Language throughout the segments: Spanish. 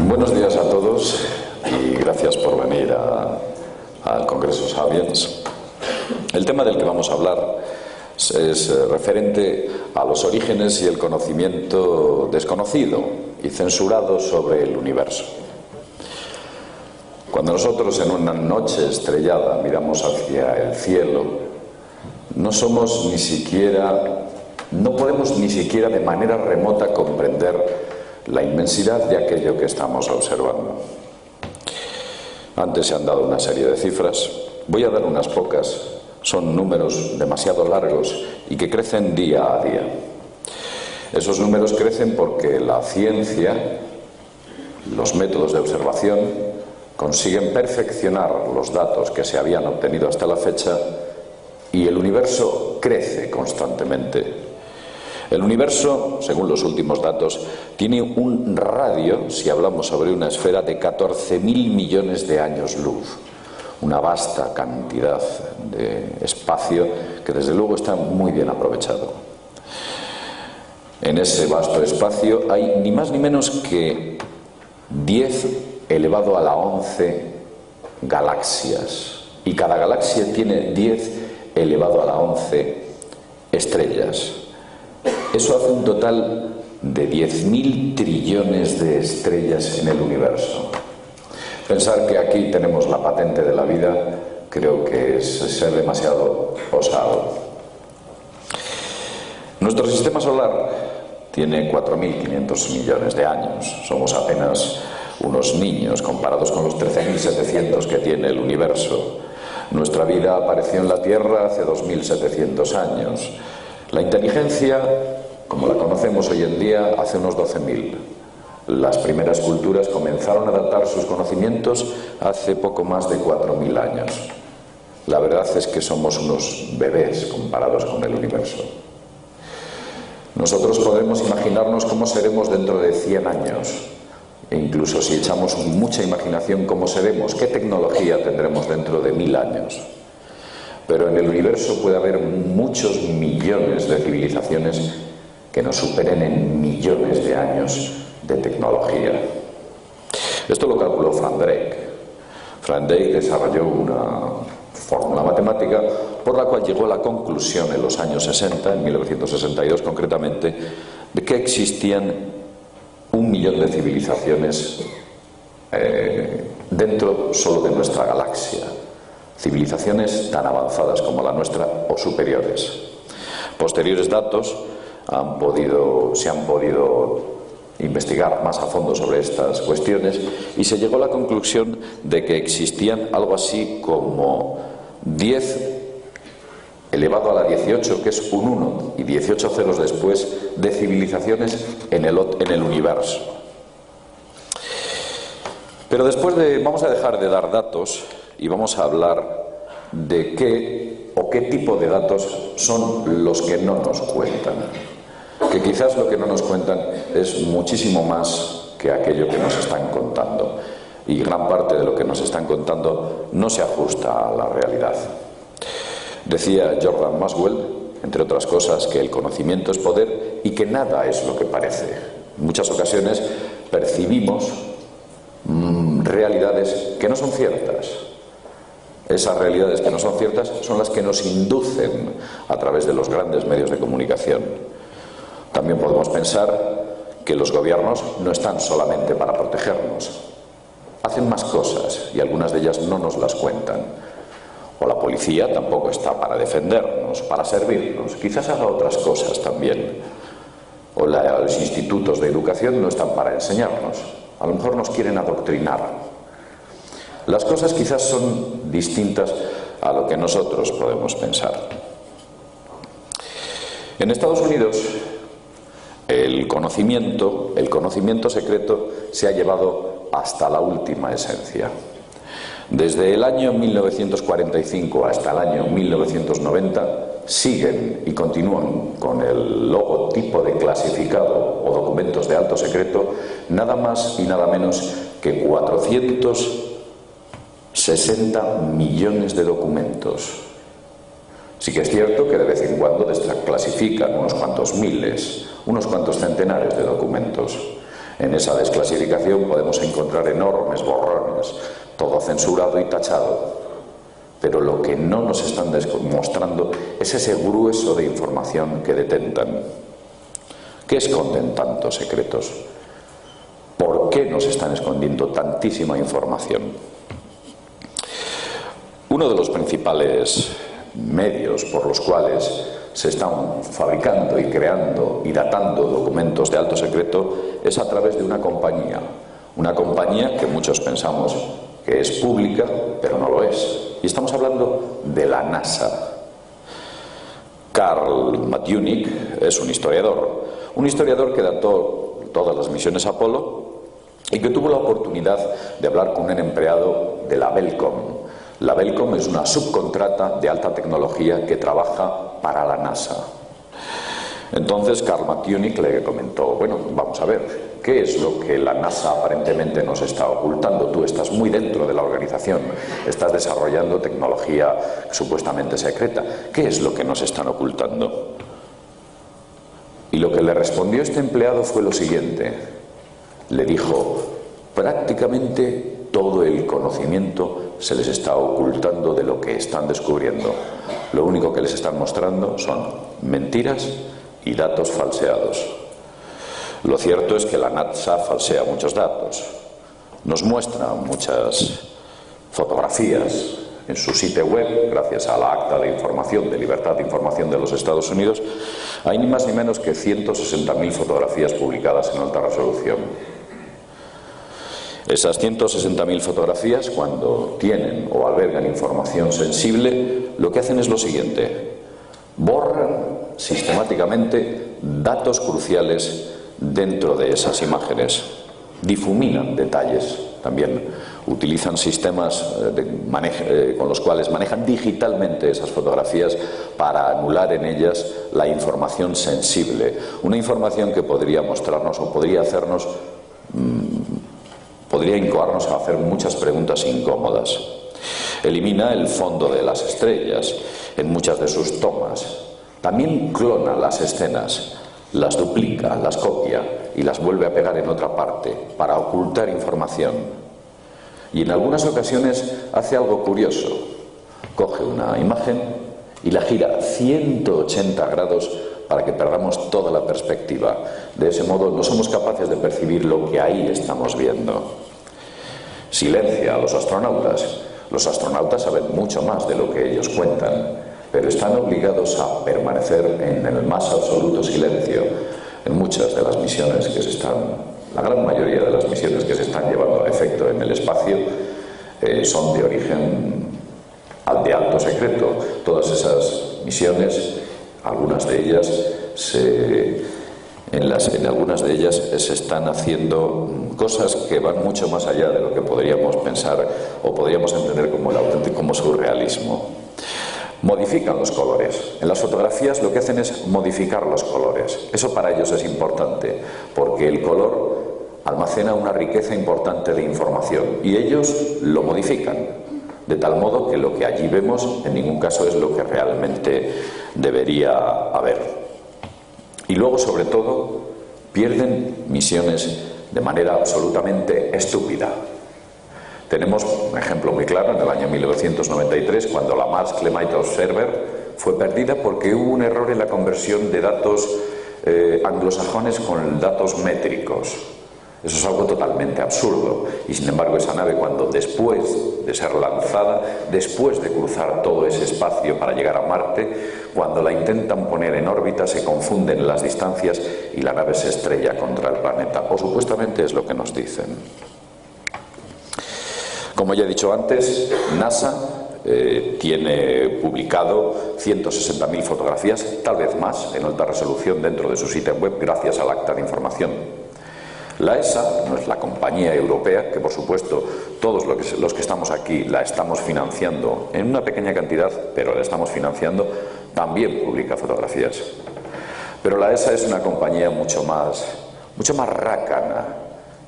Buenos días a todos y gracias por venir al Congreso Sapiens. El tema del que vamos a hablar es referente a los orígenes y el conocimiento desconocido y censurado sobre el universo. Cuando nosotros en una noche estrellada miramos hacia el cielo, no podemos ni siquiera de manera remota comprender la inmensidad de aquello que estamos observando. Antes se han dado una serie de cifras, voy a dar unas pocas, son números demasiado largos y que crecen día a día. Esos números crecen porque la ciencia, los métodos de observación, consiguen perfeccionar los datos que se habían obtenido hasta la fecha y el universo crece constantemente. El universo, según los últimos datos, tiene un radio, si hablamos sobre una esfera, de 14.000 millones de años luz. Una vasta cantidad de espacio que desde luego está muy bien aprovechado. En ese vasto espacio hay ni más ni menos que 10 elevado a la 11 galaxias. Y cada galaxia tiene 10 elevado a la 11 estrellas. Eso hace un total de 10.000 trillones de estrellas en el universo. Pensar que aquí tenemos la patente de la vida creo que es ser demasiado osado. Nuestro sistema solar tiene 4.500 millones de años. Somos apenas unos niños comparados con los 13.700 que tiene el universo. Nuestra vida apareció en la Tierra hace 2.700 años. La inteligencia, como la conocemos hoy en día, hace unos 12.000. Las primeras culturas comenzaron a adaptar sus conocimientos hace poco más de 4.000 años. La verdad es que somos unos bebés comparados con el universo. Nosotros podemos imaginarnos cómo seremos dentro de 100 años. E incluso si echamos mucha imaginación, cómo seremos, qué tecnología tendremos dentro de 1000 años. Pero en el universo puede haber muchos millones de civilizaciones que nos superen en millones de años de tecnología. Esto lo calculó Frank Drake. Frank Drake desarrolló una fórmula matemática por la cual llegó a la conclusión en los años 60, en 1962 concretamente, de que existían 1 millón de civilizaciones dentro solo de nuestra galaxia. Civilizaciones tan avanzadas como la nuestra o superiores. Posteriores datos se han podido investigar más a fondo sobre estas cuestiones y se llegó a la conclusión de que existían algo así como 10 elevado a la 18, que es un 1 y 18 ceros después, de civilizaciones en el universo. Pero vamos a dejar de dar datos y vamos a hablar de qué tipo de datos son los que no nos cuentan. Que quizás lo que no nos cuentan es muchísimo más que aquello que nos están contando. Y gran parte de lo que nos están contando no se ajusta a la realidad. Decía Jordan Maxwell, entre otras cosas, que el conocimiento es poder y que nada es lo que parece. En muchas ocasiones percibimos realidades que no son ciertas. Esas realidades que no son ciertas son las que nos inducen a través de los grandes medios de comunicación. También podemos pensar que los gobiernos no están solamente para protegernos. Hacen más cosas y algunas de ellas no nos las cuentan. O la policía tampoco está para defendernos, para servirnos. Quizás haga otras cosas también. O los institutos de educación no están para enseñarnos. A lo mejor nos quieren adoctrinar. Las cosas quizás son distintas a lo que nosotros podemos pensar. En Estados Unidos, el conocimiento secreto se ha llevado hasta la última esencia. Desde el año 1945 hasta el año 1990 siguen y continúan con el logotipo de clasificado o documentos de alto secreto nada más y nada menos que 460 millones de documentos. Sí que es cierto que de vez en cuando desclasifican unos cuantos miles, unos cuantos centenares de documentos. En esa desclasificación podemos encontrar enormes borrones, todo censurado y tachado. Pero lo que no nos están mostrando es ese grueso de información que detentan. ¿Qué esconden tantos secretos? ¿Por qué nos están escondiendo tantísima información? Uno de los principales medios por los cuales se están fabricando y creando y datando documentos de alto secreto es a través de una compañía que muchos pensamos que es pública, pero no lo es. Y estamos hablando de la NASA. Carl Mateunik es un historiador que dató todas las misiones Apolo y que tuvo la oportunidad de hablar con un empleado de la Belcom. La Belcom es una subcontrata de alta tecnología que trabaja para la NASA. Entonces Carl Mateunik le comentó, bueno, vamos a ver, ¿qué es lo que la NASA aparentemente nos está ocultando? Tú estás muy dentro de la organización, estás desarrollando tecnología supuestamente secreta. ¿Qué es lo que nos están ocultando? Y lo que le respondió este empleado fue lo siguiente. Le dijo, prácticamente todo el conocimiento se les está ocultando de lo que están descubriendo. Lo único que les están mostrando son mentiras y datos falseados. Lo cierto es que la NASA falsea muchos datos. Nos muestra muchas fotografías en su sitio web, gracias a la Acta de Información, de Libertad de Información de los Estados Unidos. Hay ni más ni menos que 160.000 fotografías publicadas en alta resolución. Esas 160.000 fotografías, cuando tienen o albergan información sensible, lo que hacen es lo siguiente: borran sistemáticamente datos cruciales dentro de esas imágenes, difuminan detalles, también utilizan sistemas con los cuales manejan digitalmente esas fotografías para anular en ellas la información sensible, una información que podría mostrarnos o podría hacernos podría incoarnos a hacer muchas preguntas incómodas. Elimina el fondo de las estrellas en muchas de sus tomas. También clona las escenas, las duplica, las copia y las vuelve a pegar en otra parte para ocultar información. Y en algunas ocasiones hace algo curioso. Coge una imagen y la gira 180 grados para que perdamos toda la perspectiva. De ese modo no somos capaces de percibir lo que ahí estamos viendo. Silencia a los astronautas. Los astronautas saben mucho más de lo que ellos cuentan, pero están obligados a permanecer en el más absoluto silencio en muchas de las misiones que la gran mayoría de las misiones que se están llevando a efecto en el espacio son de origen de alto secreto. Todas esas misiones, algunas de ellas en algunas de ellas se están haciendo cosas que van mucho más allá de lo que podríamos pensar o podríamos entender como el auténtico surrealismo. Modifican los colores. En las fotografías lo que hacen es modificar los colores. Eso para ellos es importante, porque el color almacena una riqueza importante de información y ellos lo modifican, de tal modo que lo que allí vemos en ningún caso es lo que realmente debería haber. Y luego, sobre todo, pierden misiones de manera absolutamente estúpida. Tenemos un ejemplo muy claro en el año 1993, cuando la Mars Climate Observer fue perdida porque hubo un error en la conversión de datos anglosajones con datos métricos. Eso es algo totalmente absurdo. Y sin embargo esa nave, cuando después de ser lanzada, después de cruzar todo ese espacio para llegar a Marte, cuando la intentan poner en órbita, se confunden las distancias y la nave se estrella contra el planeta. O supuestamente es lo que nos dicen. Como ya he dicho antes, NASA tiene publicado 160.000 fotografías, tal vez más, en alta resolución dentro de su sitio web, gracias al Acta de Información. La ESA, no es la compañía europea, que por supuesto todos los que estamos aquí la estamos financiando en una pequeña cantidad, pero la estamos financiando, también publica fotografías. Pero la ESA es una compañía mucho más rácana.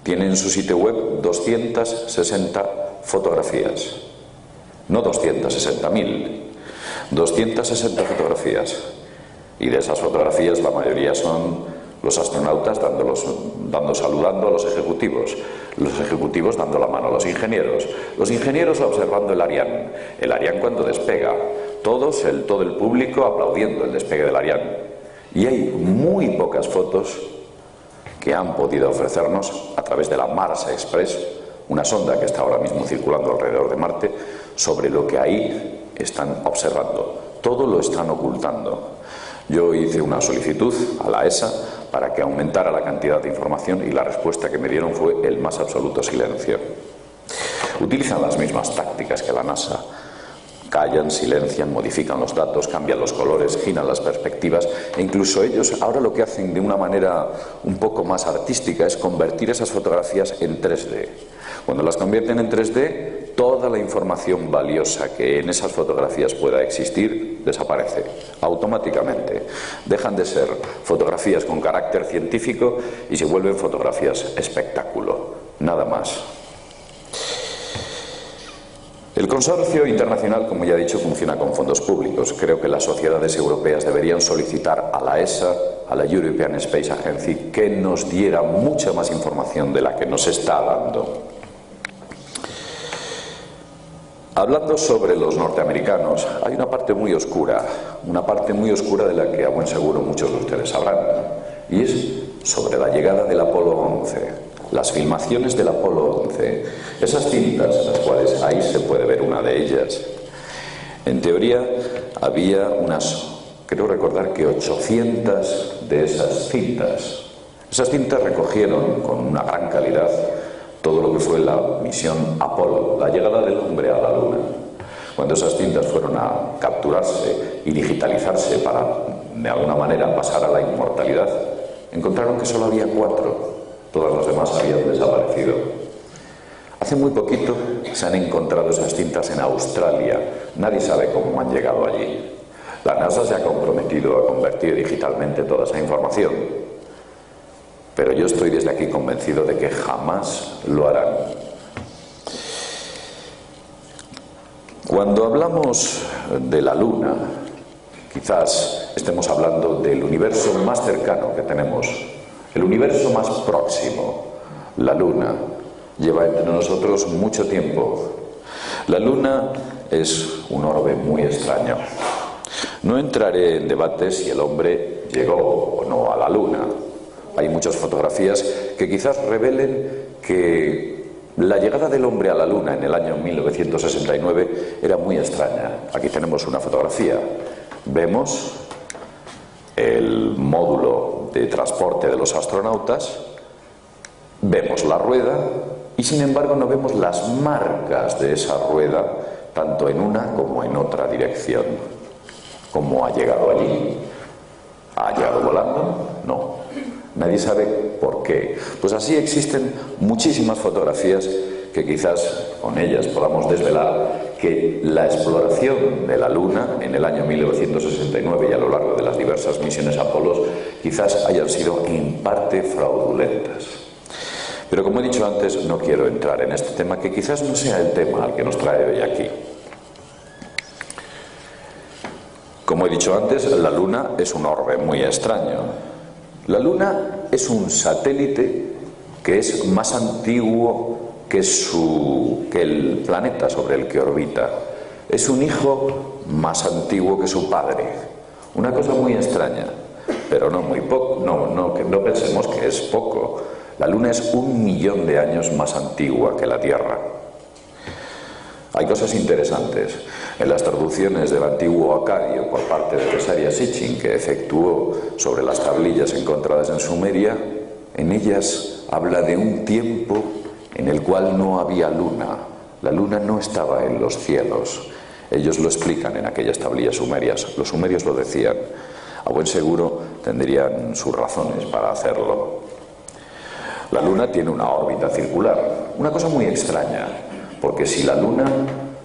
Tiene en su sitio web 260 fotografías, no 260.000, 260 fotografías. Y de esas fotografías la mayoría son Los astronautas saludando a los ejecutivos dando la mano a los ingenieros observando el Ariane cuando despega, todo el público aplaudiendo el despegue del Ariane. Y hay muy pocas fotos que han podido ofrecernos a través de la Mars Express, una sonda que está ahora mismo circulando alrededor de Marte, sobre lo que ahí están observando. Todo lo están ocultando. Yo hice una solicitud a la ESA para que aumentara la cantidad de información y la respuesta que me dieron fue el más absoluto silencio. Utilizan las mismas tácticas que la NASA. Callan, silencian, modifican los datos, cambian los colores, giran las perspectivas e incluso ellos ahora lo que hacen de una manera un poco más artística es convertir esas fotografías en 3D. Cuando las convierten en 3D, toda la información valiosa que en esas fotografías pueda existir desaparece automáticamente. Dejan de ser fotografías con carácter científico y se vuelven fotografías espectáculo, nada más. El consorcio internacional, como ya he dicho, funciona con fondos públicos. Creo que las sociedades europeas deberían solicitar a la ESA, a la European Space Agency, que nos diera mucha más información de la que nos está dando. Hablando sobre los norteamericanos, hay una parte muy oscura de la que a buen seguro muchos de ustedes sabrán, y es sobre la llegada del Apolo 11. Las filmaciones del Apolo 11, esas cintas, las cuales ahí se puede ver una de ellas. En teoría había creo recordar que 800 de esas cintas. Esas cintas recogieron con una gran calidad todo lo que fue la misión Apolo, la llegada del hombre a la Luna. Cuando esas cintas fueron a capturarse y digitalizarse para, de alguna manera, pasar a la inmortalidad, encontraron que solo había 4. Todas las demás habían desaparecido. Hace muy poquito se han encontrado esas cintas en Australia. Nadie sabe cómo han llegado allí. La NASA se ha comprometido a convertir digitalmente toda esa información. Pero yo estoy desde aquí convencido de que jamás lo harán. Cuando hablamos de la Luna, quizás estemos hablando del universo más cercano que tenemos. El universo más próximo, la Luna, lleva entre nosotros mucho tiempo. La Luna es un orbe muy extraño. No entraré en debate si el hombre llegó o no a la Luna. Hay muchas fotografías que quizás revelen que la llegada del hombre a la Luna en el año 1969 era muy extraña. Aquí tenemos una fotografía. Vemos el módulo de transporte de los astronautas, vemos la rueda y sin embargo no vemos las marcas de esa rueda tanto en una como en otra dirección. ¿Cómo ha llegado allí? ¿Ha llegado volando? No. Nadie sabe por qué. Pues así existen muchísimas fotografías que quizás con ellas podamos desvelar que la exploración de la Luna en el año 1969 y a lo largo de las diversas misiones Apolos quizás hayan sido en parte fraudulentas. Pero como he dicho antes, no quiero entrar en este tema, que quizás no sea el tema al que nos trae hoy aquí. Como he dicho antes, la Luna es un orbe muy extraño. La Luna es un satélite que es más antiguo que el planeta sobre el que orbita. Es un hijo más antiguo que su padre. Una cosa muy extraña, pero no muy poco. No pensemos que es poco. La Luna es 1 millón de años más antigua que la Tierra. Hay cosas interesantes. En las traducciones del antiguo acadio por parte de Cesaria Sitchin, que efectuó sobre las tablillas encontradas en Sumeria, en ellas habla de un tiempo en el cual no había luna. La luna no estaba en los cielos. Ellos lo explican en aquellas tablillas sumerias. Los sumerios lo decían. A buen seguro tendrían sus razones para hacerlo. La Luna tiene una órbita circular. Una cosa muy extraña, porque si la Luna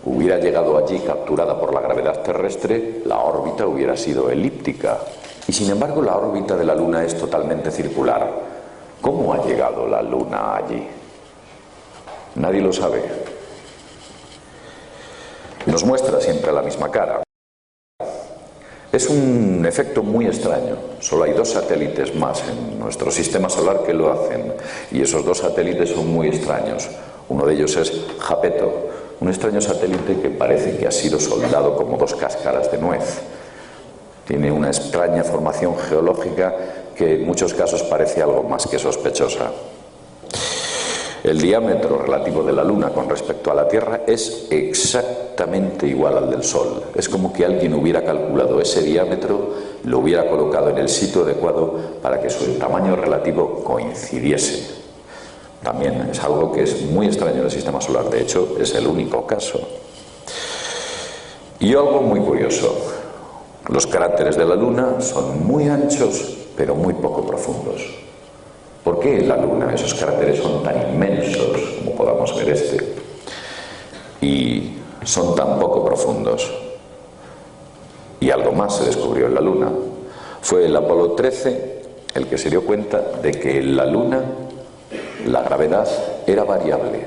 hubiera llegado allí capturada por la gravedad terrestre, la órbita hubiera sido elíptica. Y sin embargo la órbita de la Luna es totalmente circular. ¿Cómo ha llegado la Luna allí? Nadie lo sabe. Nos muestra siempre la misma cara. Es un efecto muy extraño. Solo hay 2 satélites más en nuestro sistema solar que lo hacen, y esos 2 satélites son muy extraños. Uno de ellos es Japetto, un extraño satélite que parece que ha sido soldado como 2 cáscaras de nuez. Tiene una extraña formación geológica que en muchos casos parece algo más que sospechosa. El diámetro relativo de la Luna con respecto a la Tierra es exactamente igual al del Sol. Es como que alguien hubiera calculado ese diámetro, lo hubiera colocado en el sitio adecuado para que su tamaño relativo coincidiese. También es algo que es muy extraño en el sistema solar, de hecho es el único caso. Y algo muy curioso, los cráteres de la Luna son muy anchos pero muy poco profundos. ¿Por qué en la Luna esos cráteres son tan inmensos, como podamos ver este, y son tan poco profundos? Y algo más se descubrió en la Luna. Fue el Apolo 13 el que se dio cuenta de que en la Luna la gravedad era variable.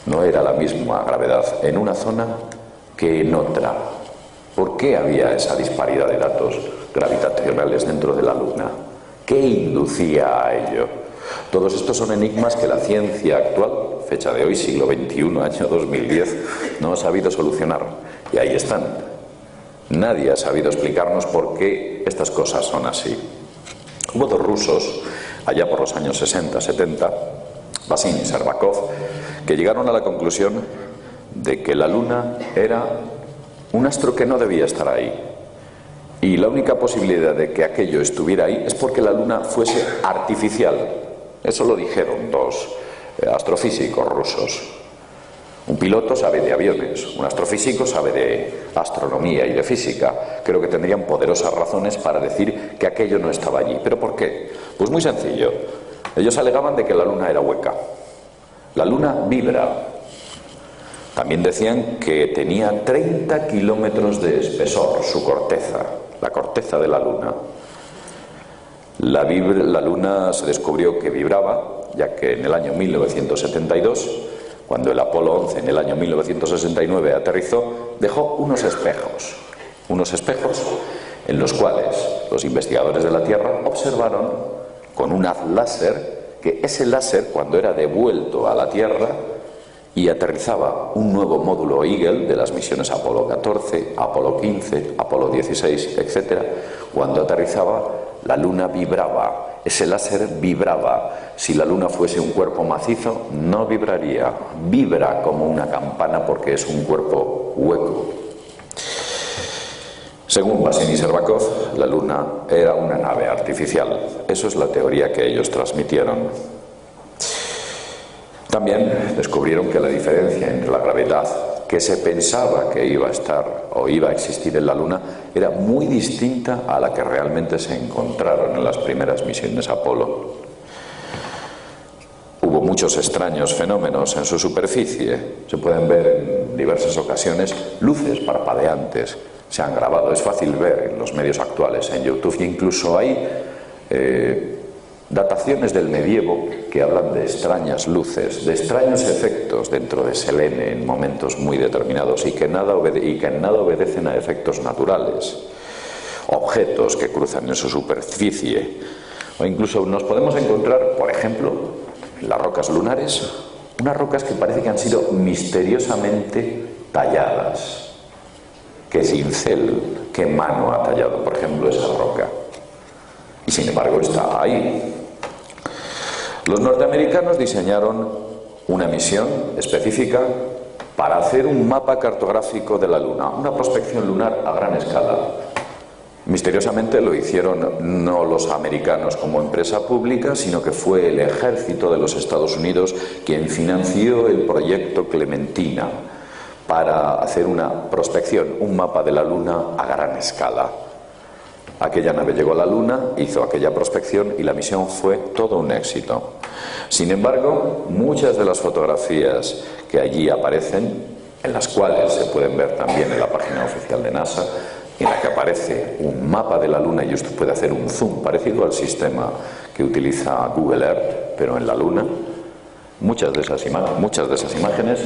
No era la misma gravedad en una zona que en otra. ¿Por qué había esa disparidad de datos gravitacionales dentro de la Luna? ¿Qué inducía a ello? Todos estos son enigmas que la ciencia actual, fecha de hoy, siglo XXI, año 2010, no ha sabido solucionar. Y ahí están. Nadie ha sabido explicarnos por qué estas cosas son así. Hubo 2 rusos, allá por los años 60, 70, Vasin y Shcherbakov, que llegaron a la conclusión de que la Luna era un astro que no debía estar ahí. Y la única posibilidad de que aquello estuviera ahí es porque la Luna fuese artificial. Eso lo dijeron 2 astrofísicos rusos. Un piloto sabe de aviones, un astrofísico sabe de astronomía y de física. Creo que tendrían poderosas razones para decir que aquello no estaba allí. ¿Pero por qué? Pues muy sencillo. Ellos alegaban de que la Luna era hueca. La Luna vibra. También decían que tenía 30 kilómetros de espesor su corteza, la corteza de la Luna. La Luna se descubrió que vibraba, ya que en el año 1972, cuando el Apolo 11 en el año 1969 aterrizó, dejó unos espejos en los cuales los investigadores de la Tierra observaron con un haz láser que ese láser, cuando era devuelto a la Tierra y aterrizaba un nuevo módulo Eagle de las misiones Apolo 14, Apolo 15, Apolo 16, etc., cuando aterrizaba, la Luna vibraba, ese láser vibraba. Si la Luna fuese un cuerpo macizo, no vibraría, vibra como una campana porque es un cuerpo hueco. Según Vasin y Shcherbakov, la Luna era una nave artificial. Eso es la teoría que ellos transmitieron. También descubrieron que la diferencia entre la gravedad que se pensaba que iba a estar o iba a existir en la Luna era muy distinta a la que realmente se encontraron en las primeras misiones Apolo. Hubo muchos extraños fenómenos en su superficie. Se pueden ver en diversas ocasiones luces parpadeantes. Se han grabado, es fácil ver en los medios actuales, en YouTube, e incluso hay dataciones del medievo que hablan de extrañas luces, de extraños efectos dentro de Selene en momentos muy determinados y que en nada obedecen a efectos naturales. Objetos que cruzan en su superficie. O incluso nos podemos encontrar, por ejemplo, en las rocas lunares, unas rocas que parece que han sido misteriosamente talladas. ¿Qué cincel, qué mano ha tallado, por ejemplo, esa roca? Y sin embargo está ahí. Los norteamericanos diseñaron una misión específica para hacer un mapa cartográfico de la Luna, una prospección lunar a gran escala. Misteriosamente lo hicieron no los americanos como empresa pública, sino que fue el ejército de los Estados Unidos quien financió el proyecto Clementina para hacer una prospección, un mapa de la Luna a gran escala. Aquella nave llegó a la Luna, hizo aquella prospección y la misión fue todo un éxito. Sin embargo, muchas de las fotografías que allí aparecen, en las cuales se pueden ver también en la página oficial de NASA, en la que aparece un mapa de la Luna y usted puede hacer un zoom parecido al sistema que utiliza Google Earth, pero en la Luna, muchas de esas imágenes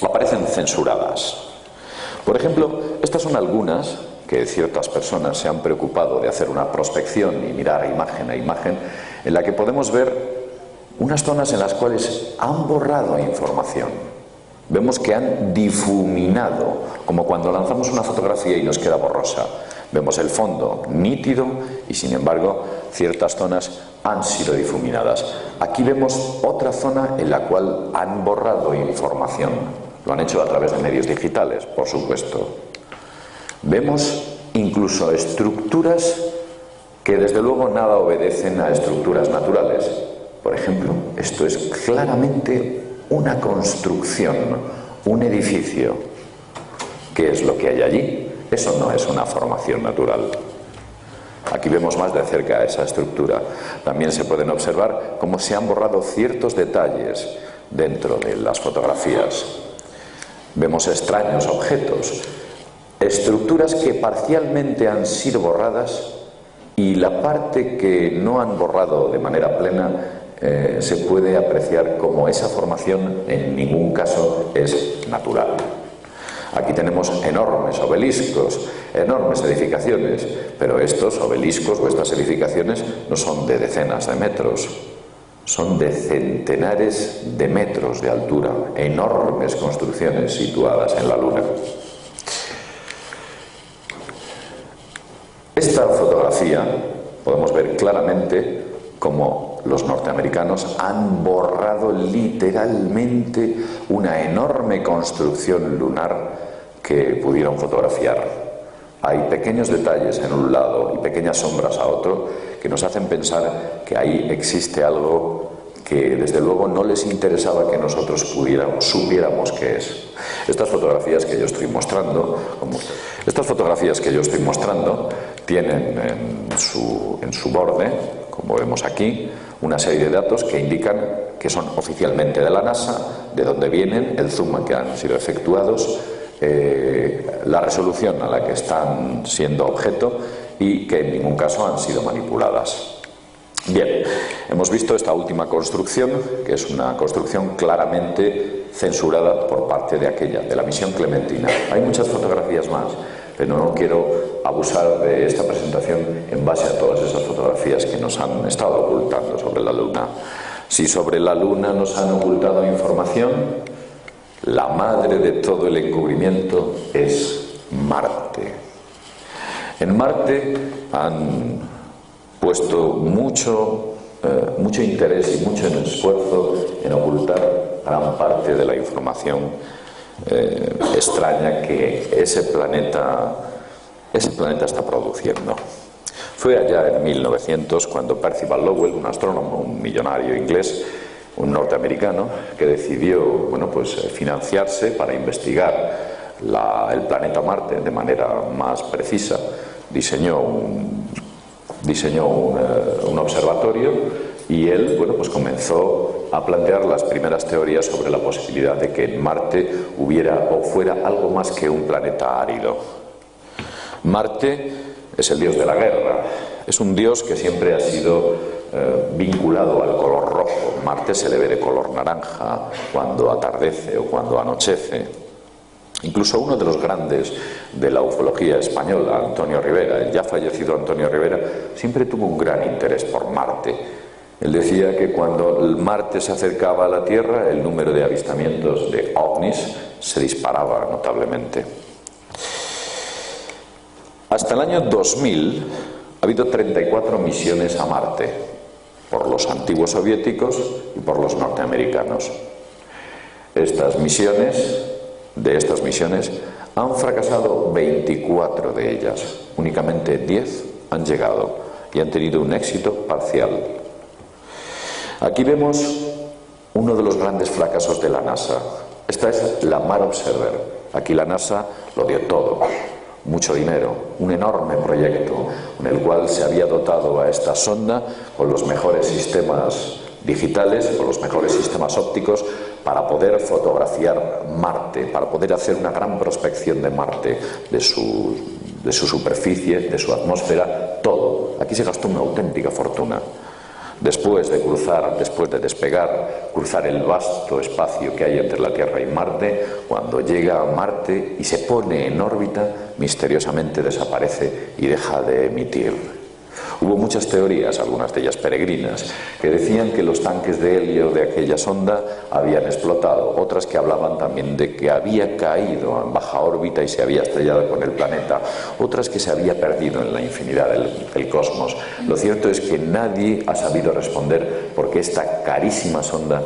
aparecen censuradas. Por ejemplo, estas son algunas que ciertas personas se han preocupado de hacer una prospección y mirar imagen a imagen, en la que podemos ver unas zonas en las cuales han borrado información. Vemos que han difuminado, como cuando lanzamos una fotografía y nos queda borrosa. Vemos el fondo nítido y, sin embargo, ciertas zonas han sido difuminadas. Aquí vemos otra zona en la cual han borrado información. Lo han hecho a través de medios digitales, por supuesto. Vemos incluso estructuras que desde luego nada obedecen a estructuras naturales. Por ejemplo, esto es claramente una construcción, un edificio. ¿Qué es lo que hay allí? Eso no es una formación natural. Aquí vemos más de cerca esa estructura. También se pueden observar cómo se han borrado ciertos detalles dentro de las fotografías. Vemos extraños objetos, estructuras que parcialmente han sido borradas, y la parte que no han borrado de manera plena se puede apreciar como esa formación en ningún caso es natural. Aquí tenemos enormes obeliscos, enormes edificaciones, pero estos obeliscos o estas edificaciones no son de decenas de metros, son de centenares de metros de altura, enormes construcciones situadas en la Luna. Esta fotografía podemos ver claramente cómo los norteamericanos han borrado literalmente una enorme construcción lunar que pudieron fotografiar. Hay pequeños detalles en un lado y pequeñas sombras a otro que nos hacen pensar que ahí existe algo que desde luego no les interesaba que nosotros supiéramos qué es. Estas fotografías que yo estoy mostrando, tienen en su borde, como vemos aquí, una serie de datos que indican que son oficialmente de la NASA, de dónde vienen, el zoom en que han sido efectuados, la resolución a la que están siendo objeto y que en ningún caso han sido manipuladas. Bien, hemos visto esta última construcción, que es una construcción claramente censurada por parte de la misión Clementina. Hay muchas fotografías más, pero no quiero abusar de esta presentación en base a todas esas fotografías que nos han estado ocultando sobre la Luna. Si sobre la Luna nos han ocultado información, la madre de todo el encubrimiento es Marte. En Marte han puesto mucho interés y mucho esfuerzo en ocultar gran parte de la información extraña que ese planeta está produciendo. Fue allá en 1900 cuando Percival Lowell, un astrónomo, un millonario inglés, un norteamericano, que decidió financiarse para investigar el planeta Marte de manera más precisa, diseñó un observatorio y él comenzó a plantear las primeras teorías sobre la posibilidad de que en Marte hubiera o fuera algo más que un planeta árido. Marte es el dios de la guerra, es un dios que siempre ha sido vinculado al color rojo. Marte se le ve de color naranja cuando atardece o cuando anochece. Incluso uno de los grandes de la ufología española, Antonio Rivera, el ya fallecido Antonio Rivera, siempre tuvo un gran interés por Marte. Él decía que cuando el Marte se acercaba a la Tierra, el número de avistamientos de ovnis se disparaba notablemente. Hasta el año 2000 ha habido 34 misiones a Marte, por los antiguos soviéticos y por los norteamericanos. De estas misiones han fracasado 24 de ellas, únicamente 10 han llegado y han tenido un éxito parcial. Aquí vemos uno de los grandes fracasos de la NASA. Esta es la Mars Observer. Aquí la NASA lo dio todo, mucho dinero, un enorme proyecto con el cual se había dotado a esta sonda con los mejores sistemas digitales, con los mejores sistemas ópticos, para poder fotografiar Marte, para poder hacer una gran prospección de Marte, de su superficie, de su atmósfera, todo. Aquí se gastó una auténtica fortuna. Después de despegar, cruzar el vasto espacio que hay entre la Tierra y Marte, cuando llega a Marte y se pone en órbita, misteriosamente desaparece y deja de emitir. Hubo muchas teorías, algunas de ellas peregrinas, que decían que los tanques de helio de aquella sonda habían explotado, otras que hablaban también de que había caído en baja órbita y se había estrellado con el planeta, otras que se había perdido en la infinidad del cosmos. Lo cierto es que nadie ha sabido responder por qué esta carísima sonda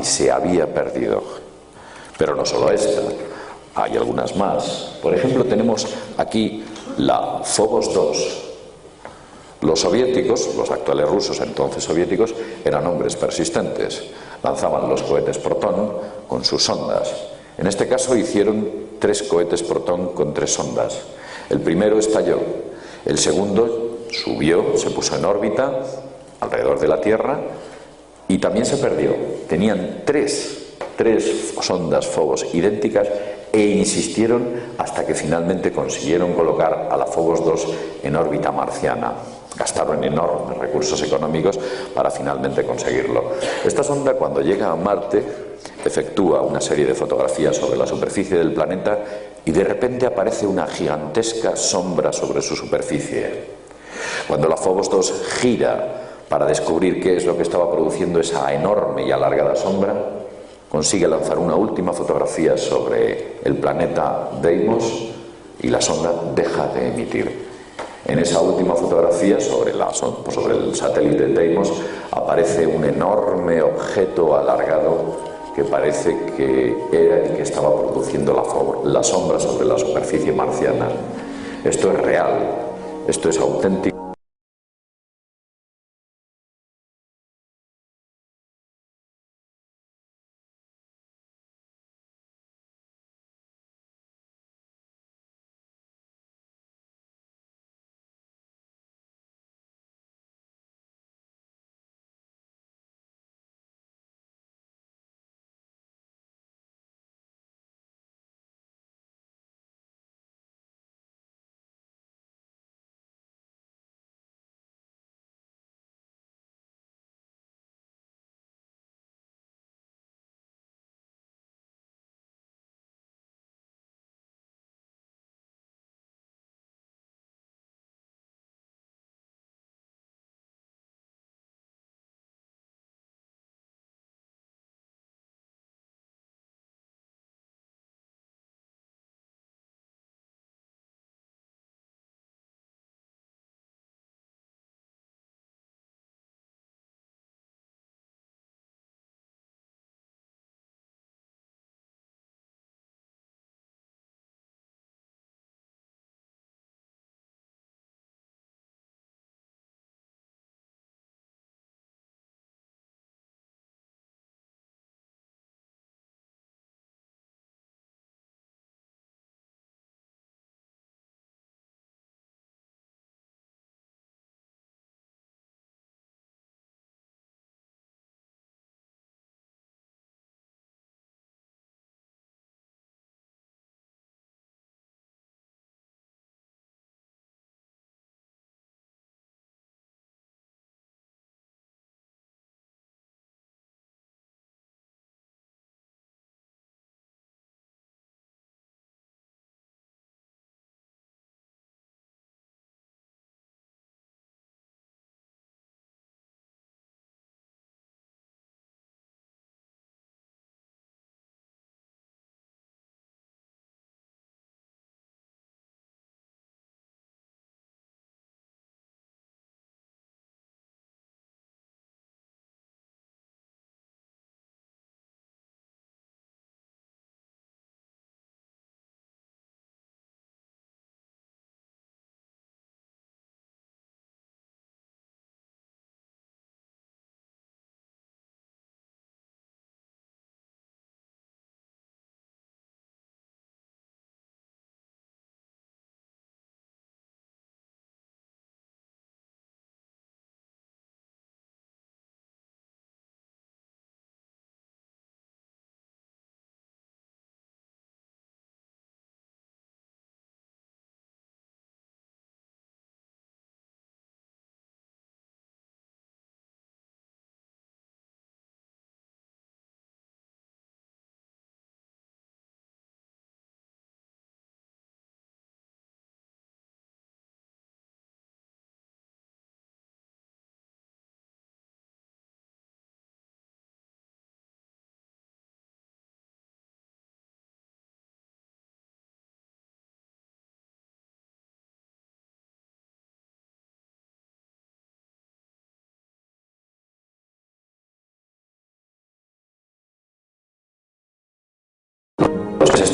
se había perdido. Pero no solo esta, hay algunas más. Por ejemplo, tenemos aquí la Phobos 2. Los soviéticos, los actuales rusos, entonces soviéticos, eran hombres persistentes. Lanzaban los cohetes Proton con sus sondas. En este caso hicieron 3 cohetes Proton con 3 sondas. El primero estalló, el segundo subió, se puso en órbita alrededor de la Tierra y también se perdió. Tenían tres sondas Phobos idénticas e insistieron hasta que finalmente consiguieron colocar a la Phobos 2 en órbita marciana. Gastaron enormes recursos económicos para finalmente conseguirlo. Esta sonda, cuando llega a Marte, efectúa una serie de fotografías sobre la superficie del planeta y de repente aparece una gigantesca sombra sobre su superficie. Cuando la Phobos 2 gira para descubrir qué es lo que estaba produciendo esa enorme y alargada sombra, consigue lanzar una última fotografía sobre el planeta Deimos y la sonda deja de emitir. En esa última fotografía sobre el satélite Deimos aparece un enorme objeto alargado que parece que era el que estaba produciendo la sombra sobre la superficie marciana. Esto es real, esto es auténtico.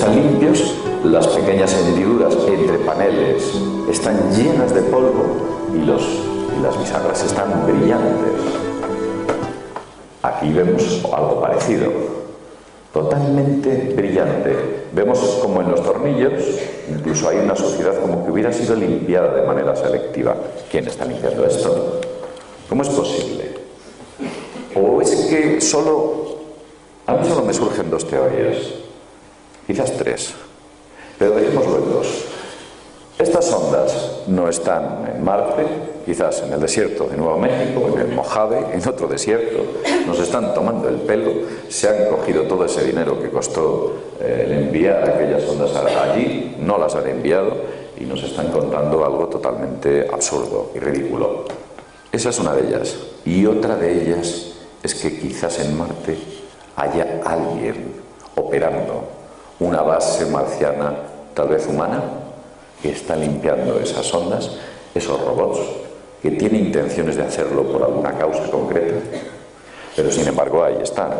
están limpios, las pequeñas hendiduras entre paneles están llenas de polvo y las bisagras están brillantes. Aquí vemos algo parecido, totalmente brillante. Vemos como en los tornillos incluso hay una suciedad como que hubiera sido limpiada de manera selectiva. ¿Quién está limpiando esto? ¿Cómo es posible? ¿O es que a mí solo me surgen dos teorías? Quizás tres, pero dejémoslo en dos. Estas ondas no están en Marte, quizás en el desierto de Nuevo México, en el Mojave, en otro desierto. Nos están tomando el pelo, se han cogido todo ese dinero que costó el enviar aquellas ondas allí, no las han enviado y nos están contando algo totalmente absurdo y ridículo. Esa es una de ellas. Y otra de ellas es que quizás en Marte haya alguien operando una base marciana, tal vez humana, que está limpiando esas ondas, esos robots, que tiene intenciones de hacerlo por alguna causa concreta, pero sin embargo ahí están.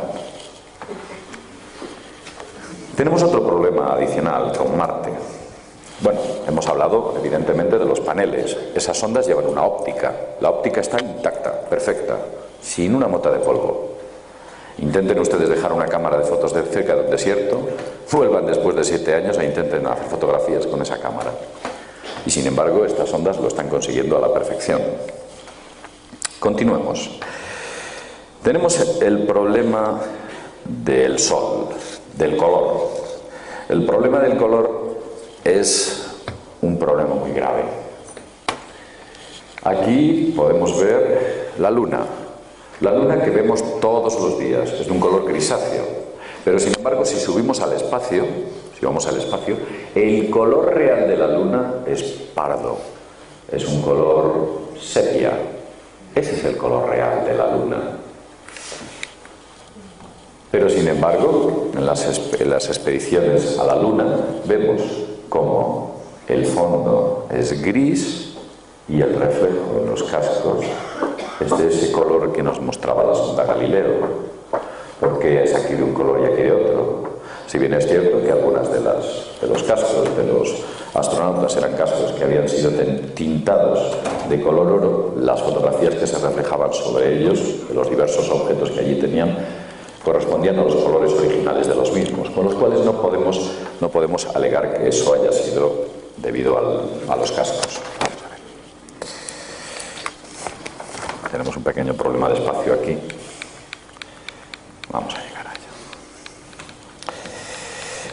Tenemos otro problema adicional con Marte. Bueno, hemos hablado evidentemente de los paneles. Esas ondas llevan una óptica. La óptica está intacta, perfecta, sin una mota de polvo. Intenten ustedes dejar una cámara de fotos de cerca de un desierto, vuelvan después de 7 años e intenten hacer fotografías con esa cámara. Y sin embargo, estas ondas lo están consiguiendo a la perfección. Continuemos. Tenemos el problema del Sol, del color. El problema del color es un problema muy grave. Aquí podemos ver la Luna. La Luna que vemos todos los días es de un color grisáceo, pero sin embargo si subimos al espacio, si vamos al espacio, el color real de la Luna es pardo, es un color sepia. Ese es el color real de la Luna. Pero sin embargo, en las expediciones a la Luna vemos como el fondo es gris y el reflejo en los cascos es de ese color que nos mostraba la sonda Galileo. Porque es aquí de un color y aquí de otro. Si bien es cierto que algunas de los cascos de los astronautas eran cascos que habían sido tintados de color oro, las fotografías que se reflejaban sobre ellos, de los diversos objetos que allí tenían, correspondían a los colores originales de los mismos, con los cuales no podemos alegar que eso haya sido debido a los cascos. Vamos a ver. Tenemos un pequeño problema de espacio aquí. Vamos a llegar allá.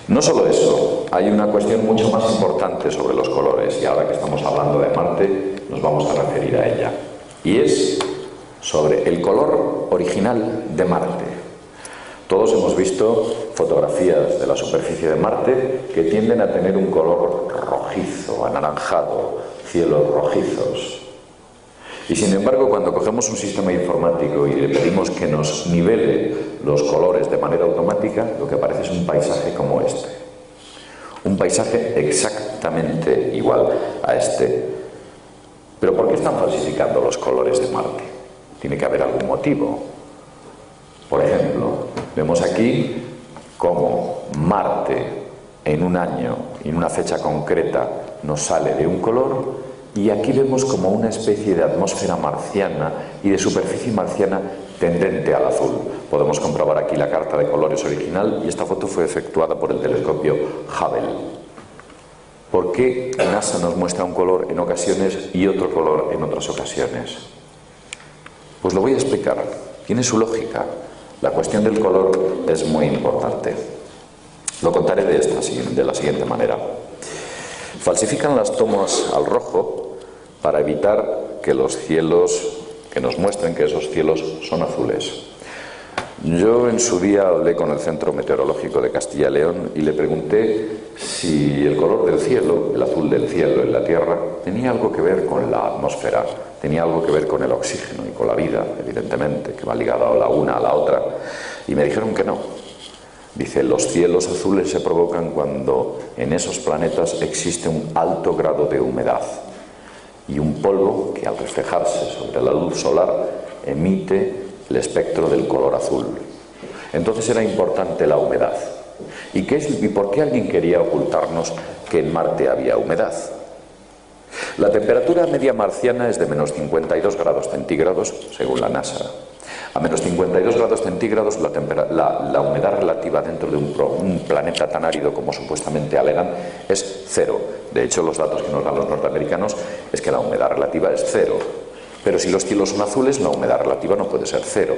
No solo eso, hay una cuestión mucho más importante sobre los colores, y ahora que estamos hablando de Marte, nos vamos a referir a ella. Y es sobre el color original de Marte. Todos hemos visto fotografías de la superficie de Marte que tienden a tener un color rojizo, anaranjado, cielos rojizos. Y sin embargo, cuando cogemos un sistema informático y le pedimos que nos nivele los colores de manera automática, lo que aparece es un paisaje como este. Un paisaje exactamente igual a este. ¿Pero por qué están falsificando los colores de Marte? Tiene que haber algún motivo. Por ejemplo, vemos aquí cómo Marte en un año y en una fecha concreta nos sale de un color, y aquí vemos como una especie de atmósfera marciana y de superficie marciana tendente al azul. Podemos comprobar aquí la carta de colores original, y esta foto fue efectuada por el telescopio Hubble. ¿Por qué NASA nos muestra un color en ocasiones y otro color en otras ocasiones? Pues lo voy a explicar. Tiene su lógica. La cuestión del color es muy importante. Lo contaré de la siguiente manera. Falsifican las tomas al rojo para evitar que los cielos, que nos muestren que esos cielos son azules. Yo en su día hablé con el Centro Meteorológico de Castilla y León y le pregunté si el color del cielo, el azul del cielo en la Tierra, tenía algo que ver con la atmósfera, tenía algo que ver con el oxígeno y con la vida, evidentemente, que va ligada a la una a la otra, y me dijeron que no. Dice, los cielos azules se provocan cuando en esos planetas existe un alto grado de humedad y un polvo que al reflejarse sobre la luz solar emite el espectro del color azul. Entonces era importante la humedad. ¿Y por qué alguien quería ocultarnos que en Marte había humedad? La temperatura media marciana es de menos 52 grados centígrados, según la NASA. A menos 52 grados centígrados la humedad relativa dentro de un planeta tan árido como supuestamente alegan es cero. De hecho, los datos que nos dan los norteamericanos es que la humedad relativa es cero. Pero si los cielos son azules, la humedad relativa no puede ser cero.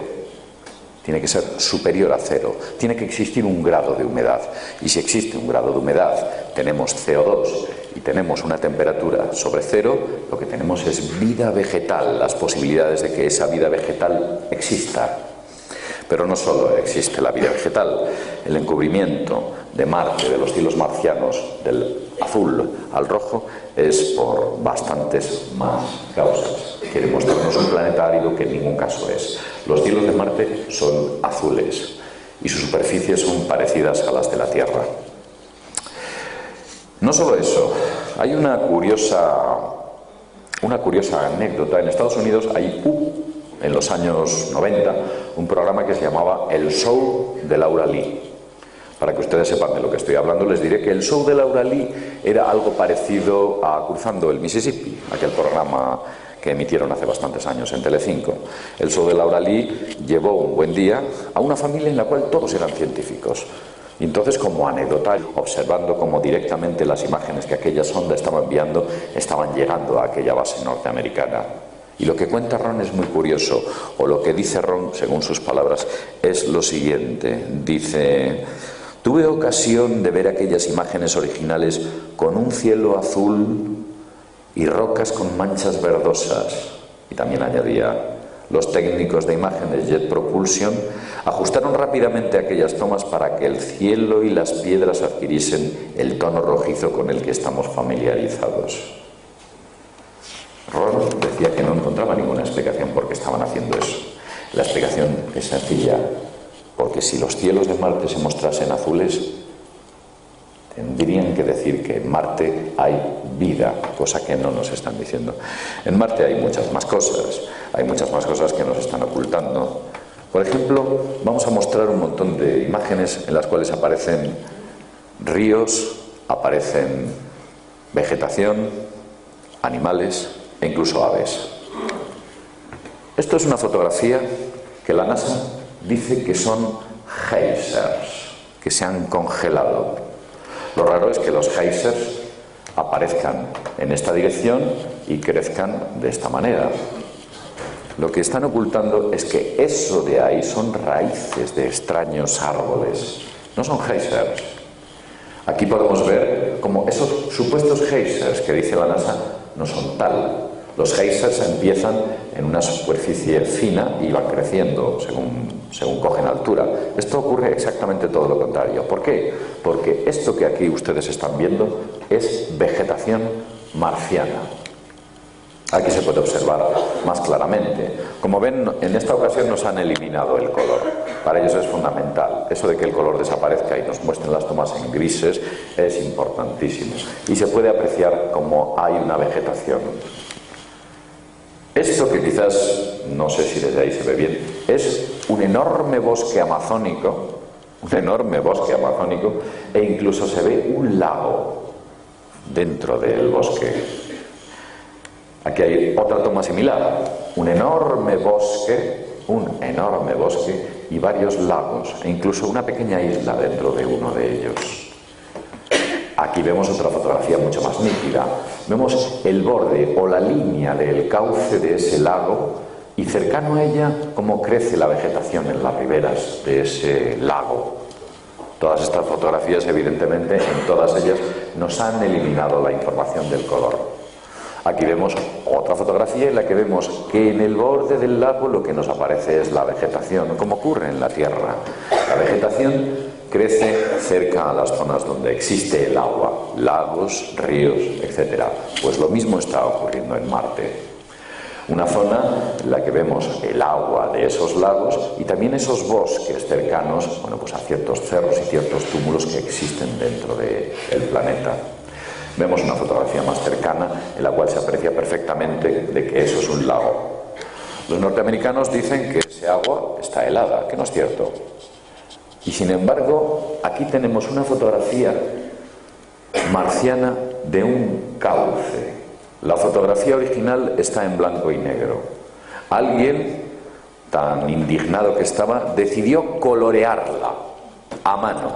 Tiene que ser superior a cero. Tiene que existir un grado de humedad. Y si existe un grado de humedad, tenemos CO2 y tenemos una temperatura sobre cero, lo que tenemos es vida vegetal, las posibilidades de que esa vida vegetal exista. Pero no solo existe la vida vegetal, el encubrimiento de Marte, de los cielos marcianos, del azul al rojo, es por bastantes más causas. Quiere mostrarnos un planeta árido que en ningún caso es. Los cielos de Marte son azules y sus superficies son parecidas a las de la Tierra. No solo eso, hay una curiosa anécdota. En Estados Unidos hay en los años 90 un programa que se llamaba El Show de Laura Lee. Para que ustedes sepan de lo que estoy hablando, les diré que el show de Laura Lee era algo parecido a Cruzando el Mississippi, aquel programa que emitieron hace bastantes años en Telecinco. El show de Laura Lee llevó un buen día a una familia en la cual todos eran científicos. Y entonces, como anécdota, observando cómo directamente las imágenes que aquella sonda estaba enviando estaban llegando a aquella base norteamericana. Y lo que cuenta Ron es muy curioso, o lo que dice Ron, según sus palabras, es lo siguiente. Dice: tuve ocasión de ver aquellas imágenes originales con un cielo azul y rocas con manchas verdosas. Y también añadía: los técnicos de imágenes Jet Propulsion ajustaron rápidamente aquellas tomas para que el cielo y las piedras adquiriesen el tono rojizo con el que estamos familiarizados. Ron decía que no encontraba ninguna explicación por qué estaban haciendo eso. La explicación es sencilla, porque si los cielos de Marte se mostrasen azules, tendrían que decir que en Marte hay vida, cosa que no nos están diciendo. En Marte hay muchas más cosas que nos están ocultando. Por ejemplo, vamos a mostrar un montón de imágenes en las cuales aparecen ríos, aparecen vegetación, animales e incluso aves. Esto es una fotografía que la NASA dice que son geysers, que se han congelado. Lo raro es que los geysers aparezcan en esta dirección y crezcan de esta manera. Lo que están ocultando es que eso de ahí son raíces de extraños árboles, no son geysers. Aquí podemos ver cómo esos supuestos geysers que dice la NASA no son tal. Los geysers empiezan en una superficie fina y van creciendo según cogen altura. Esto ocurre exactamente todo lo contrario. ¿Por qué? Porque esto que aquí ustedes están viendo es vegetación marciana. Aquí se puede observar más claramente. Como ven, en esta ocasión nos han eliminado el color. Para ellos es fundamental. Eso de que el color desaparezca y nos muestren las tomas en grises es importantísimo. Y se puede apreciar cómo hay una vegetación. Esto, que quizás, no sé si desde ahí se ve bien, es un enorme bosque amazónico, e incluso se ve un lago dentro del bosque. Aquí hay otra toma similar, un enorme bosque y varios lagos, e incluso una pequeña isla dentro de uno de ellos. Aquí vemos otra fotografía mucho más nítida. Vemos el borde o la línea del cauce de ese lago y cercano a ella cómo crece la vegetación en las riberas de ese lago. Todas estas fotografías, evidentemente, en todas ellas nos han eliminado la información del color. Aquí vemos otra fotografía en la que vemos que en el borde del lago lo que nos aparece es la vegetación, como ocurre en la Tierra. La vegetación crece cerca a las zonas donde existe el agua, lagos, ríos, etc. Pues lo mismo está ocurriendo en Marte. Una zona en la que vemos el agua de esos lagos y también esos bosques cercanos, pues a ciertos cerros y ciertos túmulos que existen dentro del planeta. Vemos una fotografía más cercana en la cual se aprecia perfectamente de que eso es un lago. Los norteamericanos dicen que ese agua está helada, que no es cierto. Y sin embargo, aquí tenemos una fotografía marciana de un cauce. La fotografía original está en blanco y negro. Alguien, tan indignado que estaba, decidió colorearla a mano,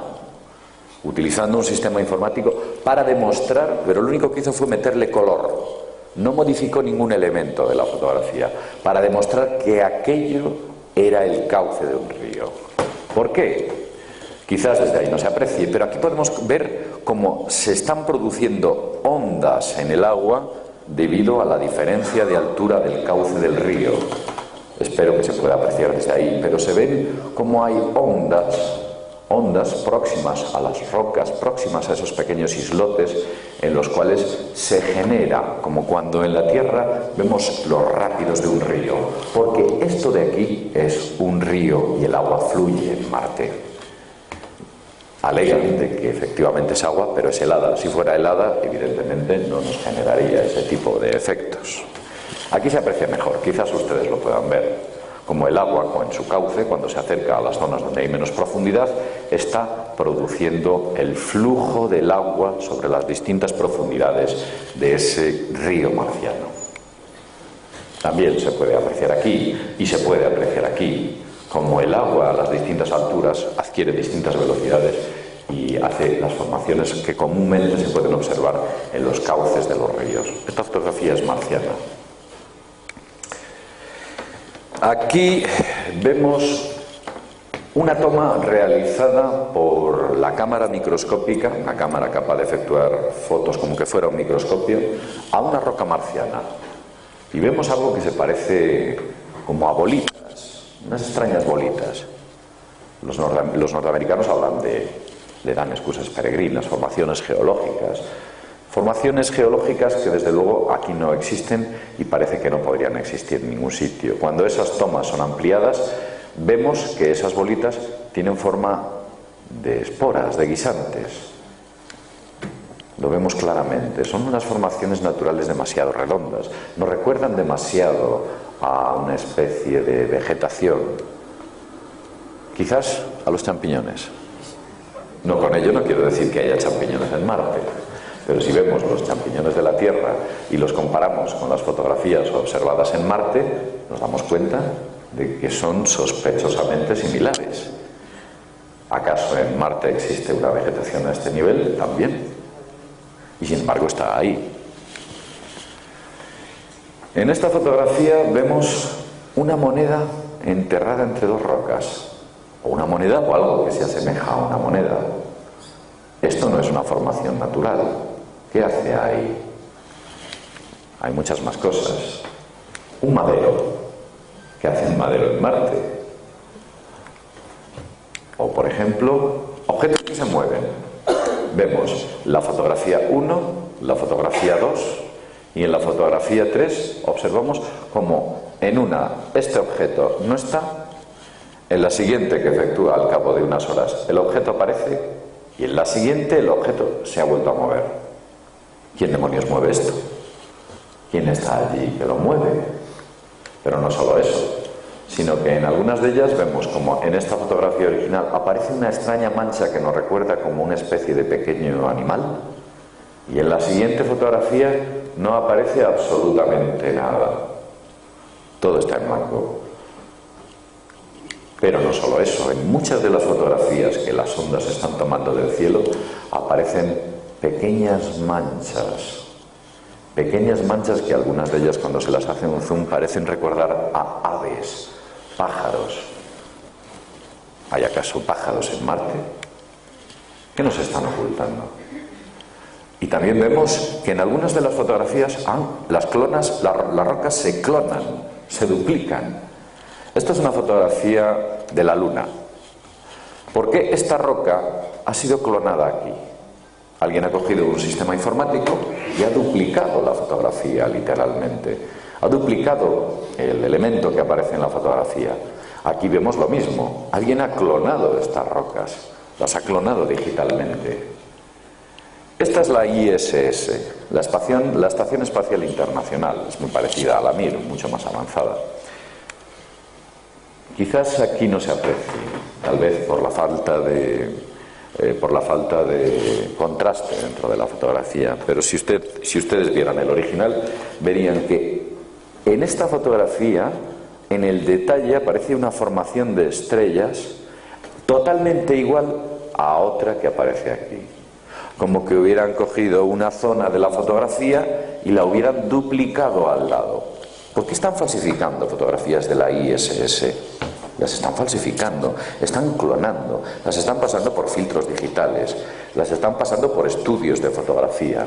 utilizando un sistema informático para demostrar, pero lo único que hizo fue meterle color. No modificó ningún elemento de la fotografía, para demostrar que aquello era el cauce de un río. ¿Por qué? Quizás desde ahí no se aprecie, pero aquí podemos ver cómo se están produciendo ondas en el agua debido a la diferencia de altura del cauce del río. Espero que se pueda apreciar desde ahí, pero se ven cómo hay ondas próximas a las rocas, próximas a esos pequeños islotes en los cuales se genera, como cuando en la Tierra vemos los rápidos de un río, porque esto de aquí es un río y el agua fluye en Marte. Alegan de que efectivamente es agua, pero es helada. Si fuera helada, evidentemente no nos generaría ese tipo de efectos. Aquí se aprecia mejor, quizás ustedes lo puedan ver, como el agua en su cauce, cuando se acerca a las zonas donde hay menos profundidad, está produciendo el flujo del agua sobre las distintas profundidades de ese río marciano. También se puede apreciar aquí, y se puede apreciar aquí, como el agua a las distintas alturas adquiere distintas velocidades y hace las formaciones que comúnmente se pueden observar en los cauces de los ríos. Esta fotografía es marciana. Aquí vemos una toma realizada por la cámara microscópica, una cámara capaz de efectuar fotos como que fuera un microscopio, a una roca marciana. Y vemos algo que se parece como a bolitas, unas extrañas bolitas. Los norteamericanos hablan le dan excusas peregrinas, formaciones geológicas que desde luego aquí no existen y parece que no podrían existir en ningún sitio. Cuando esas tomas son ampliadas, vemos que esas bolitas tienen forma de esporas, de guisantes. Lo vemos claramente. Son unas formaciones naturales demasiado redondas. Nos recuerdan demasiado a una especie de vegetación. Quizás a los champiñones. No, con ello no quiero decir que haya champiñones en Marte. Pero si vemos los champiñones de la Tierra y los comparamos con las fotografías observadas en Marte, nos damos cuenta de que son sospechosamente similares. ¿Acaso en Marte existe una vegetación a este nivel? También. Y sin embargo está ahí. En esta fotografía vemos una moneda enterrada entre dos rocas, o una moneda o algo que se asemeja a una moneda. Esto no es una formación natural. ¿Qué hace ahí? Hay muchas más cosas. Un madero. ¿Qué hace un madero en Marte? O, por ejemplo, objetos que se mueven. Vemos la fotografía 1, la fotografía 2 y en la fotografía 3 observamos como en una este objeto no está, en la siguiente que efectúa al cabo de unas horas el objeto aparece y en la siguiente el objeto se ha vuelto a mover. ¿Quién demonios mueve esto? ¿Quién está allí que lo mueve? Pero no solo eso, sino que en algunas de ellas vemos como en esta fotografía original aparece una extraña mancha que nos recuerda como una especie de pequeño animal y en la siguiente fotografía no aparece absolutamente nada. Todo está en blanco. Pero no solo eso, en muchas de las fotografías que las ondas están tomando del cielo aparecen pequeñas manchas que algunas de ellas cuando se las hace un zoom parecen recordar a aves, pájaros. ¿Hay acaso pájaros en Marte? ¿Qué nos están ocultando? Y también vemos que en algunas de las fotografías las rocas se clonan, se duplican. Esto es una fotografía de la Luna. ¿Por qué esta roca ha sido clonada aquí? Alguien ha cogido un sistema informático y ha duplicado la fotografía, literalmente. Ha duplicado el elemento que aparece en la fotografía. Aquí vemos lo mismo. Alguien ha clonado estas rocas. Las ha clonado digitalmente. Esta es la ISS, la Estación Espacial Internacional. Es muy parecida a la Mir, mucho más avanzada. Quizás aquí no se aprecie, tal vez por la falta de contraste dentro de la fotografía, pero si ustedes vieran el original, verían que en esta fotografía, en el detalle, aparece una formación de estrellas totalmente igual a otra que aparece aquí. Como que hubieran cogido una zona de la fotografía y la hubieran duplicado al lado. ¿Por qué están falsificando fotografías de la ISS? Las están falsificando, están clonando, las están pasando por filtros digitales, las están pasando por estudios de fotografía.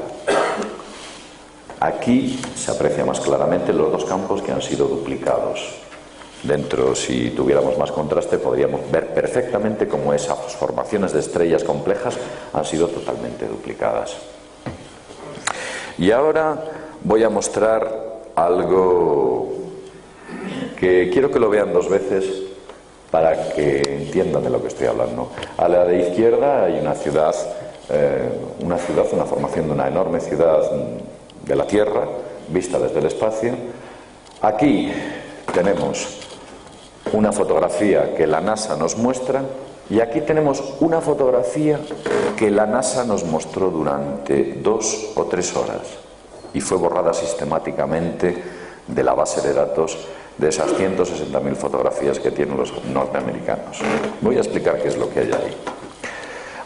Aquí se aprecia más claramente los dos campos que han sido duplicados. Dentro, si tuviéramos más contraste, podríamos ver perfectamente cómo esas formaciones de estrellas complejas han sido totalmente duplicadas. Y ahora voy a mostrar algo que quiero que lo vean dos veces para que entiendan de lo que estoy hablando. A la de izquierda hay una formación de una enorme ciudad de la Tierra, vista desde el espacio. Aquí tenemos una fotografía que la NASA nos muestra y aquí tenemos una fotografía que la NASA nos mostró durante 2 o 3 horas y fue borrada sistemáticamente de la base de datos de esas 160.000 fotografías que tienen los norteamericanos. Voy a explicar qué es lo que hay ahí.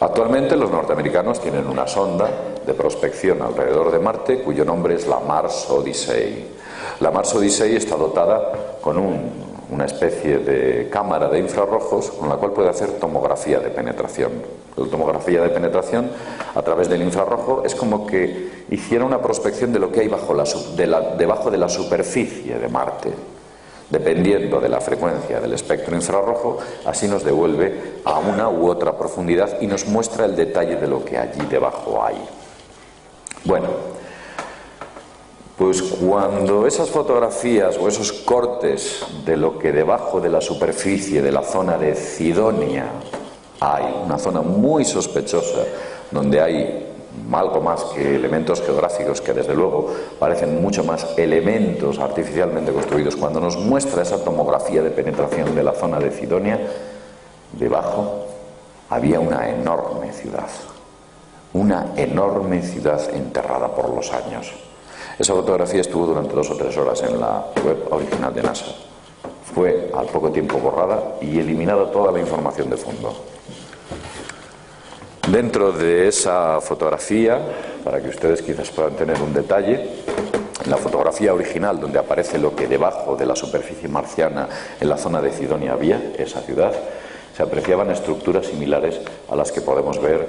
Actualmente los norteamericanos tienen una sonda de prospección alrededor de Marte cuyo nombre es la Mars Odyssey. La Mars Odyssey está dotada con una especie de cámara de infrarrojos con la cual puede hacer tomografía de penetración. La tomografía de penetración a través del infrarrojo es como que hiciera una prospección de lo que hay debajo de la superficie de Marte. Dependiendo de la frecuencia del espectro infrarrojo, así nos devuelve a una u otra profundidad y nos muestra el detalle de lo que allí debajo hay. Bueno, pues cuando esas fotografías o esos cortes de lo que debajo de la superficie de la zona de Cydonia hay, una zona muy sospechosa, donde hay algo más que elementos geográficos que desde luego parecen mucho más elementos artificialmente construidos, cuando nos muestra esa tomografía de penetración de la zona de Cydonia, debajo había una enorme ciudad enterrada por los años. Esa fotografía estuvo durante 2 o 3 horas en la web original de NASA. Fue al poco tiempo borrada y eliminada toda la información de fondo. Dentro de esa fotografía, para que ustedes quizás puedan tener un detalle, en la fotografía original donde aparece lo que debajo de la superficie marciana en la zona de Cydonia había, esa ciudad, se apreciaban estructuras similares a las que podemos ver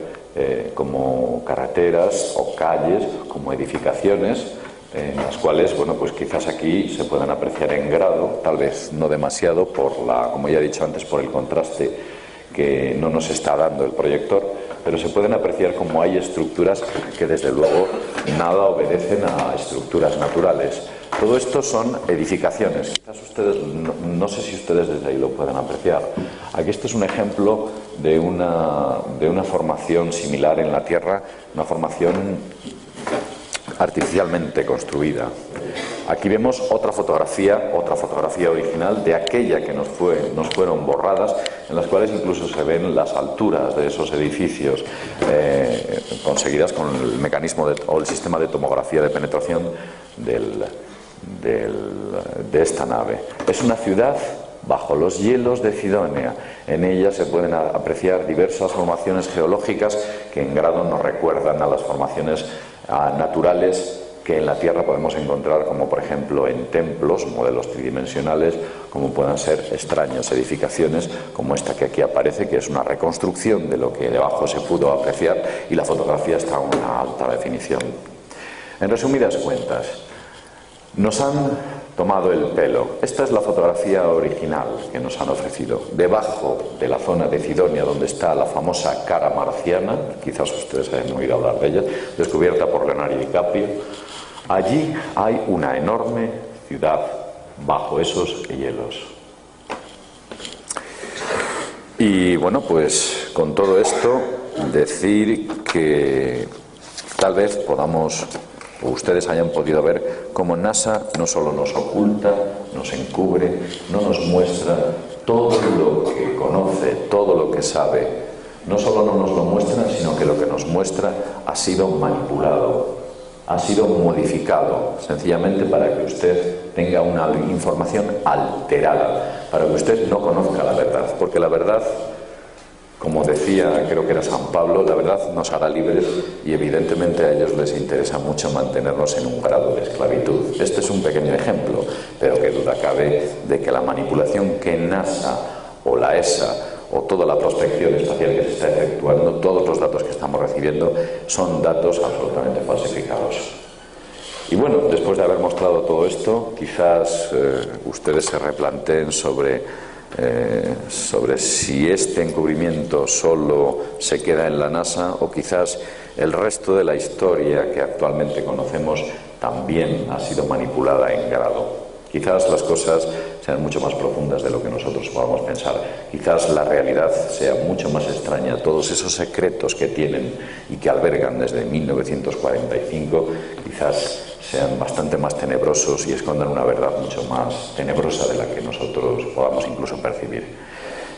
como carreteras o calles, como edificaciones, en las cuales, bueno, pues quizás aquí se puedan apreciar en grado, tal vez no demasiado, como ya he dicho antes, por el contraste que no nos está dando el proyector, pero se pueden apreciar como hay estructuras que desde luego nada obedecen a estructuras naturales. Todo esto son edificaciones. Quizás ustedes, no sé si ustedes desde ahí lo pueden apreciar. Aquí esto es un ejemplo de una formación similar en la Tierra, una formación artificialmente construida. Aquí vemos otra fotografía original de aquella que nos fueron borradas, en las cuales incluso se ven las alturas de esos edificios conseguidas con el mecanismo o el sistema de tomografía de penetración de esta nave. Es una ciudad bajo los hielos de Cydonia. En ella se pueden apreciar diversas formaciones geológicas que en grado nos recuerdan a las formaciones naturales que en la Tierra podemos encontrar, como por ejemplo en templos, modelos tridimensionales, como puedan ser extrañas edificaciones como esta que aquí aparece, que es una reconstrucción de lo que debajo se pudo apreciar, y la fotografía está a una alta definición. En resumidas cuentas, nos han tomado el pelo. Esta es la fotografía original que nos han ofrecido. Debajo de la zona de Cydonia, donde está la famosa cara marciana, quizás ustedes hayan oído hablar de ella, descubierta por Leonardo DiCaprio, allí hay una enorme ciudad bajo esos hielos. Y bueno, pues con todo esto decir que tal vez podamos, o ustedes hayan podido ver cómo NASA no solo nos oculta, nos encubre, no nos muestra todo lo que conoce, todo lo que sabe, no solo no nos lo muestra, sino que lo que nos muestra ha sido manipulado, ha sido modificado, sencillamente para que usted tenga una información alterada, para que usted no conozca la verdad, porque la verdad, como decía, creo que era San Pablo, la verdad nos hará libres y evidentemente a ellos les interesa mucho mantenernos en un grado de esclavitud. Este es un pequeño ejemplo, pero qué duda cabe de que la manipulación que NASA o la ESA o toda la prospección espacial que se está efectuando, todos los datos que estamos recibiendo, son datos absolutamente falsificados. Y bueno, después de haber mostrado todo esto, quizás ustedes se replanteen sobre si este encubrimiento solo se queda en la NASA o quizás el resto de la historia que actualmente conocemos también ha sido manipulada en grado. Quizás las cosas sean mucho más profundas de lo que nosotros podamos pensar. Quizás la realidad sea mucho más extraña. Todos esos secretos que tienen y que albergan desde 1945 quizás sean bastante más tenebrosos y escondan una verdad mucho más tenebrosa de la que nosotros podamos incluso percibir.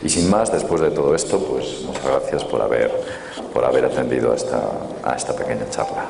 Y sin más, después de todo esto, pues muchas gracias por haber atendido a esta pequeña charla.